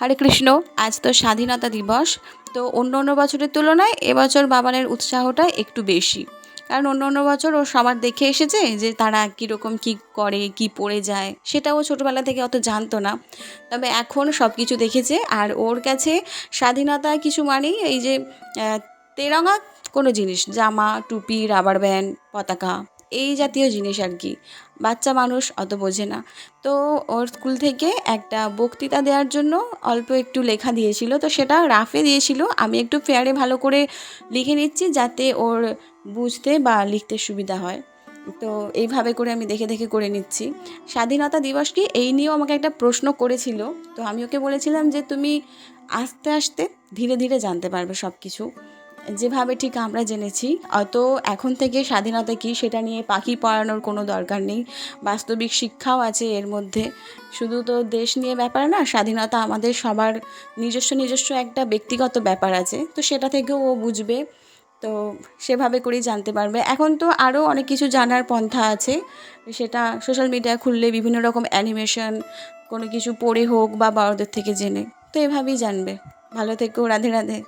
হরে কৃষ্ণ। আজ তো স্বাধীনতা দিবস। তো অন্য অন্য বছরের তুলনায় এবছর বাবানের উৎসাহটা একটু বেশি, কারণ অন্য অন্য বছর ও সবার দেখে এসেছে যে তারা কীরকম কী করে, কী পড়ে যায়, সেটাও ছোটোবেলা থেকে অত জানতো না। তবে এখন সব কিছু দেখেছে, আর ওর কাছে স্বাধীনতা কিছু মানেই এই যে তেরঙা কোনো জিনিস, জামা, টুপি, রাবার ব্যান্ড, পতাকা, এই জাতীয় জিনিস আর কি। বাচ্চা মানুষ অত বোঝে না। তো ওর স্কুল থেকে একটা বক্তৃতা দেওয়ার জন্য অল্প একটু লেখা দিয়েছিল, তো সেটা রাফে দিয়েছিল। আমি একটু ফেয়ারে ভালো করে লিখে নিচ্ছি যাতে ওর বুঝতে বা লিখতে সুবিধা হয়। তো এইভাবে করে আমি দেখে দেখে করে নিচ্ছি। স্বাধীনতা দিবস কি এই নিয়েও আমাকে একটা প্রশ্ন করেছিল। তো আমি ওকে বলেছিলাম যে তুমি আস্তে আস্তে ধীরে ধীরে জানতে পারবে সব কিছু, যেভাবে ঠিক আমরা জেনেছি। অত এখন থেকে স্বাধীনতা কী সেটা নিয়ে পাখি পড়ানোর কোনো দরকার নেই। বাস্তবিক শিক্ষাও আছে এর মধ্যে। শুধু তো দেশ নিয়ে ব্যাপার না, স্বাধীনতা আমাদের সবার নিজস্ব নিজস্ব একটা ব্যক্তিগত ব্যাপার আছে, তো সেটা থেকেও ও বুঝবে। তো সেভাবে করেই জানতে পারবে। এখন তো আরও অনেক কিছু জানার পন্থা আছে, সেটা সোশ্যাল মিডিয়া খুললে বিভিন্ন রকম অ্যানিমেশন, কোনো কিছু পড়ে হোক বা বড়দের থেকে জেনে, তো এভাবেই জানবে। ভালো থেকো, রাধে রাধে।